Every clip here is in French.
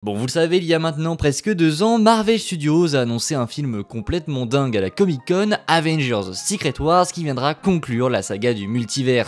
Bon, vous le savez, il y a maintenant presque 2 ans, Marvel Studios a annoncé un film complètement dingue à la Comic Con, Avengers Secret Wars, qui viendra conclure la saga du multivers.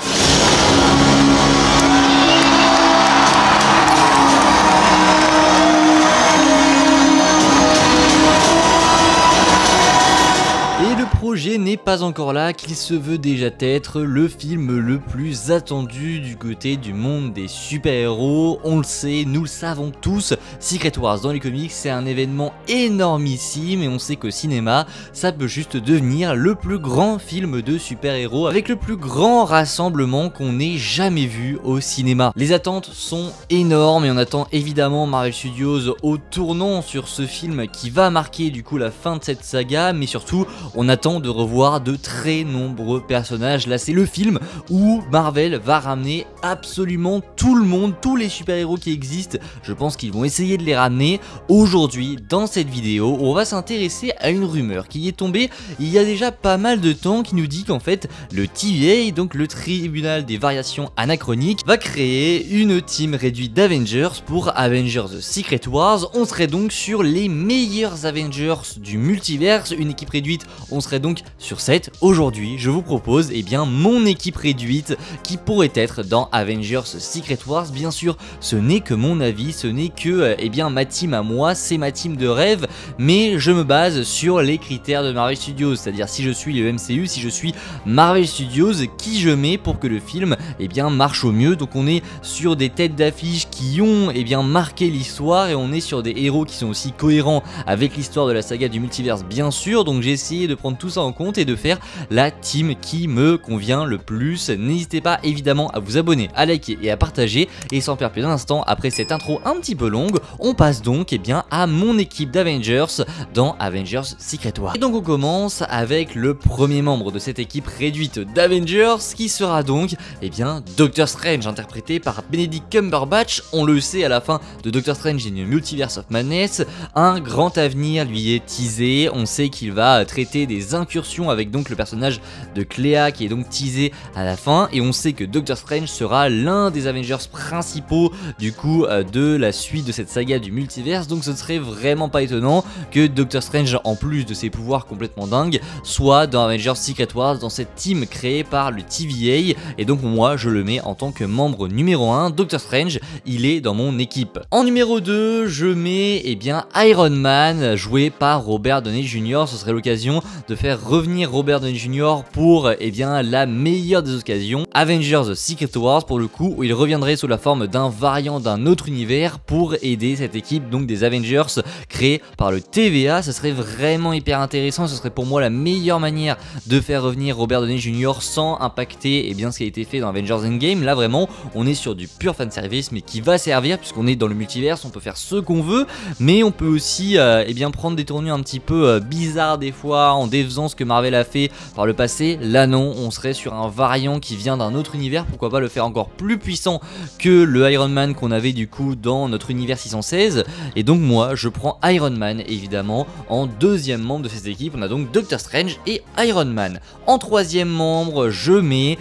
Et le projet n'est pas encore là, qu'il se veut déjà être le film le plus attendu du côté du monde des super-héros. On le sait, nous le savons tous, Secret Wars dans les comics c'est un événement énormissime et on sait qu'au cinéma ça peut juste devenir le plus grand film de super-héros avec le plus grand rassemblement qu'on ait jamais vu au cinéma. Les attentes sont énormes et on attend évidemment Marvel Studios au tournant sur ce film qui va marquer du coup la fin de cette saga, mais surtout on attend de revoir de très nombreux personnages. Là c'est le film où Marvel va ramener absolument tout le monde, tous les super-héros qui existent. Je pense qu'ils vont essayer de les ramener. Aujourd'hui dans cette vidéo on va s'intéresser à une rumeur qui est tombée il y a déjà pas mal de temps, qui nous dit qu'en fait le TVA, donc le tribunal des variations anachroniques, va créer une team réduite d'Avengers pour Avengers Secret Wars. On serait donc sur les meilleurs Avengers du multiverse, une équipe réduite. On serait donc sur 7. Aujourd'hui, je vous propose mon équipe réduite qui pourrait être dans Avengers Secret Wars. Bien sûr, ce n'est que mon avis, ce n'est que ma team à moi, c'est ma team de rêve, mais je me base sur les critères de Marvel Studios, c'est-à-dire si je suis le MCU, si je suis Marvel Studios, qui je mets pour que le film marche au mieux. Donc on est sur des têtes d'affiche qui ont marqué l'histoire et on est sur des héros qui sont aussi cohérents avec l'histoire de la saga du multiverse bien sûr. Donc j'ai essayé de prendre tout ça en compte et de faire la team qui me convient le plus. N'hésitez pas évidemment à vous abonner, à liker et à partager. Et sans perdre plus d'un instant, après cette intro un petit peu longue, on passe donc à mon équipe d'Avengers dans Avengers Secret Wars. Et donc on commence avec le premier membre de cette équipe réduite d'Avengers qui sera donc Doctor Strange, interprété par Benedict Cumberbatch. On le sait, à la fin de Doctor Strange in the Multiverse of Madness, un grand avenir lui est teasé. On sait qu'il va traiter des incursions avec donc le personnage de Clea qui est donc teasé à la fin, et on sait que Doctor Strange sera l'un des Avengers principaux du coup de la suite de cette saga du multiverse. Donc ce ne serait vraiment pas étonnant que Doctor Strange, en plus de ses pouvoirs complètement dingues, soit dans Avengers Secret Wars, dans cette team créée par le TVA. Et donc moi je le mets en tant que membre numéro 1. Doctor Strange, il est dans mon équipe. En numéro 2, je mets Iron Man, joué par Robert Downey Jr. Ce serait l'occasion de faire revenir Robert Downey Jr. pour la meilleure des occasions, Avengers Secret Wars pour le coup, où il reviendrait sous la forme d'un variant d'un autre univers pour aider cette équipe donc des Avengers créée par le TVA. Ce serait vraiment hyper intéressant, ce serait pour moi la meilleure manière de faire revenir Robert Downey Jr. sans impacter ce qui a été fait dans Avengers Endgame. Là vraiment on est sur du pur fanservice mais qui va servir puisqu'on est dans le multiverse, on peut faire ce qu'on veut, mais on peut aussi prendre des tournures un petit peu bizarres des fois en défaisant ce que Marvel a fait par le passé. Là non, on serait sur un variant qui vient d'un autre univers, pourquoi pas le faire encore plus puissant que le Iron Man qu'on avait du coup dans notre univers 616. Et donc moi je prends Iron Man évidemment en deuxième membre de cette équipe. On a donc Doctor Strange et Iron Man. En troisième membre je mets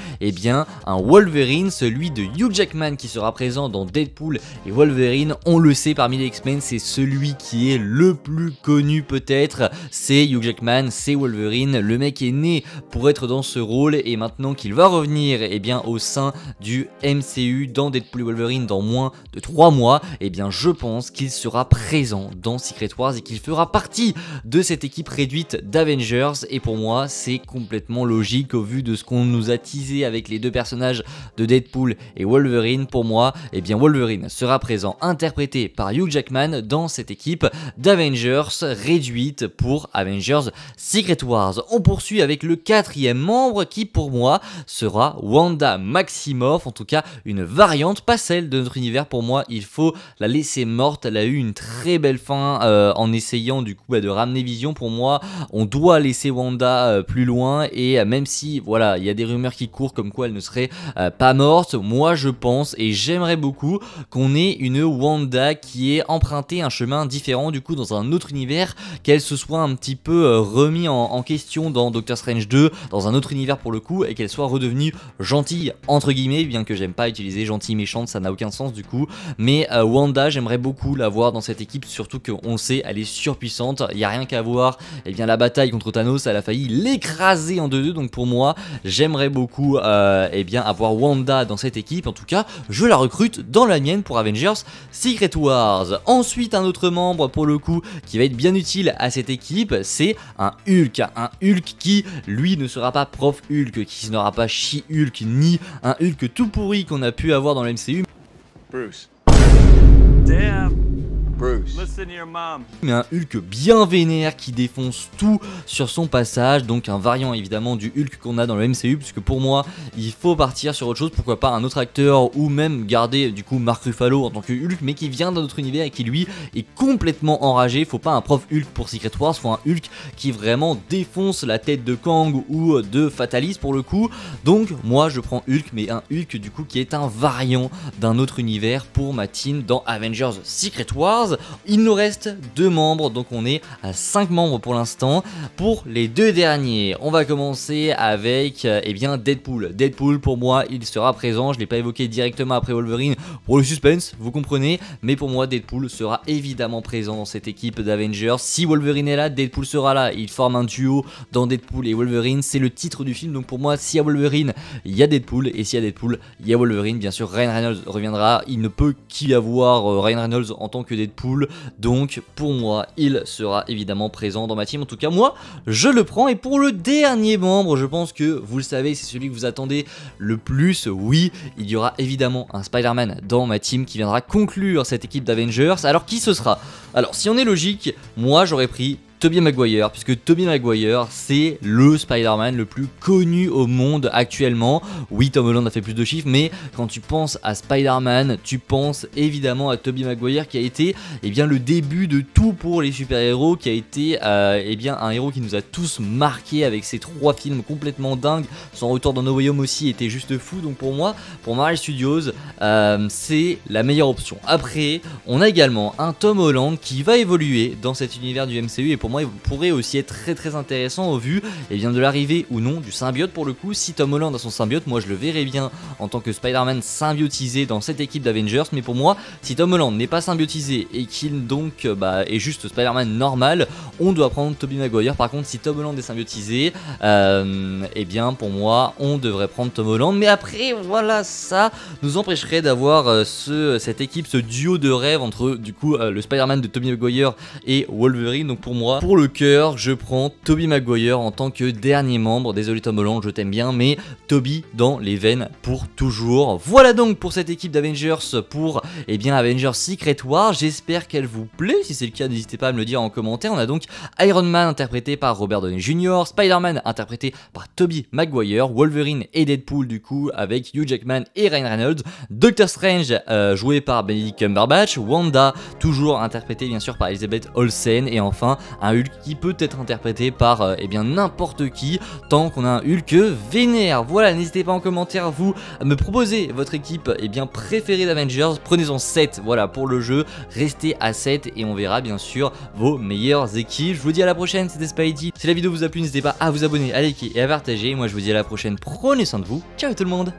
un Wolverine, celui de Hugh Jackman qui sera présent dans Deadpool et Wolverine. On le sait, parmi les X-Men c'est celui qui est le plus connu peut-être, c'est Hugh Jackman, c'est Wolverine. Le mec est né pour être dans ce rôle et maintenant qu'il va revenir au sein du MCU dans Deadpool et Wolverine dans moins de 3 mois, je pense qu'il sera présent dans Secret Wars et qu'il fera partie de cette équipe réduite d'Avengers. Et pour moi c'est complètement logique au vu de ce qu'on nous a teasé avec les deux personnages de Deadpool et Wolverine. Pour moi Wolverine sera présent, interprété par Hugh Jackman dans cette équipe d'Avengers réduite pour Avengers Secret Wars. On poursuit avec le quatrième membre qui pour moi sera Wanda Maximoff, en tout cas une variante, pas celle de notre univers. Pour moi il faut la laisser morte, elle a eu une très belle fin en essayant du coup de ramener Vision. Pour moi on doit laisser Wanda plus loin, et même si voilà il y a des rumeurs qui courent comme quoi elle ne serait pas morte, moi je pense et j'aimerais beaucoup qu'on ait une Wanda qui ait emprunté un chemin différent du coup dans un autre univers, qu'elle se soit un petit peu remis en question question dans Doctor Strange 2, dans un autre univers pour le coup, et qu'elle soit redevenue gentille entre guillemets, bien que j'aime pas utiliser gentille méchante, ça n'a aucun sens du coup. Mais Wanda, j'aimerais beaucoup la voir dans cette équipe, surtout qu'on le sait, elle est surpuissante, il n'y a rien qu'à voir. Et bien la bataille contre Thanos, elle a failli l'écraser en 2-2, donc pour moi, j'aimerais beaucoup et bien avoir Wanda dans cette équipe. En tout cas, je la recrute dans la mienne pour Avengers Secret Wars. Ensuite, un autre membre pour le coup qui va être bien utile à cette équipe, c'est un Hulk qui lui ne sera pas Prof Hulk, qui n'aura pas She-Hulk, ni un Hulk tout pourri qu'on a pu avoir dans le MCU. Bruce. Damn. Bruce. Listen to your mom. Mais un Hulk bien vénère qui défonce tout sur son passage, donc un variant évidemment du Hulk qu'on a dans le MCU, puisque pour moi il faut partir sur autre chose, pourquoi pas un autre acteur, ou même garder du coup Mark Ruffalo en tant que Hulk, mais qui vient d'un autre univers et qui lui est complètement enragé. Faut pas un prof Hulk pour Secret Wars, faut un Hulk qui vraiment défonce la tête de Kang ou de Fatalis pour le coup. Donc moi je prends Hulk, mais un Hulk du coup qui est un variant d'un autre univers pour ma team dans Avengers Secret Wars. Il nous reste 2 membres, donc on est à 5 membres pour l'instant. Pour les 2 derniers, on va commencer avec eh bien Deadpool. Deadpool pour moi il sera présent, je ne l'ai pas évoqué directement après Wolverine pour le suspense, vous comprenez, mais pour moi Deadpool sera évidemment présent dans cette équipe d'Avengers. Si Wolverine est là, Deadpool sera là, il forme un duo dans Deadpool et Wolverine, c'est le titre du film, donc pour moi s'il y a Wolverine, il y a Deadpool, et s'il y a Deadpool, il y a Wolverine. Bien sûr Ryan Reynolds reviendra, il ne peut qu'y avoir Ryan Reynolds en tant que Deadpool, donc pour moi il sera évidemment présent dans ma team. En tout cas moi je le prends. Et pour le dernier membre, je pense que vous le savez, c'est celui que vous attendez le plus. Oui, il y aura évidemment un Spider-Man dans ma team qui viendra conclure cette équipe d'Avengers. Alors qui ce sera? Alors si on est logique, moi j'aurais pris Tobey Maguire, puisque Tobey Maguire c'est le Spider-Man le plus connu au monde actuellement. Oui, Tom Holland a fait plus de chiffres, mais quand tu penses à Spider-Man, tu penses évidemment à Tobey Maguire qui a été bien le début de tout pour les super-héros, qui a été bien un héros qui nous a tous marqué avec ses 3 films complètement dingues. Son retour dans No Way Home aussi était juste fou, donc pour moi, pour Marvel Studios, c'est la meilleure option. Après, on a également un Tom Holland qui va évoluer dans cet univers du MCU, et pour moi il pourrait aussi être très intéressant au vu de l'arrivée ou non du symbiote. Pour le coup, si Tom Holland a son symbiote, moi je le verrais bien en tant que Spider-Man symbiotisé dans cette équipe d'Avengers. Mais pour moi, si Tom Holland n'est pas symbiotisé et qu'il donc est juste Spider-Man normal, on doit prendre Tobey Maguire. Par contre, si Tom Holland est symbiotisé, pour moi on devrait prendre Tom Holland. Mais après voilà, ça nous empêcherait d'avoir cette équipe, ce duo de rêve entre du coup le Spider-Man de Tobey Maguire et Wolverine. Donc pour moi, pour le cœur, je prends Tobey Maguire en tant que dernier membre. Désolé Tom Holland, je t'aime bien, mais Tobey dans les veines pour toujours. Voilà donc pour cette équipe d'Avengers pour Avengers Secret Wars. J'espère qu'elle vous plaît. Si c'est le cas, n'hésitez pas à me le dire en commentaire. On a donc Iron Man interprété par Robert Downey Jr., Spider-Man interprété par Tobey Maguire, Wolverine et Deadpool du coup avec Hugh Jackman et Ryan Reynolds, Doctor Strange joué par Benedict Cumberbatch, Wanda toujours interprétée bien sûr par Elizabeth Olsen, et enfin un Hulk qui peut être interprété par n'importe qui tant qu'on a un Hulk vénère. Voilà, n'hésitez pas en commentaire vous à me proposer votre équipe préférée d'Avengers. Prenez-en 7 voilà pour le jeu, restez à 7 et on verra bien sûr vos meilleures équipes. Je vous dis à la prochaine, c'était Spidey. Si la vidéo vous a plu, n'hésitez pas à vous abonner, à liker et à partager. Moi je vous dis à la prochaine, prenez soin de vous, ciao tout le monde.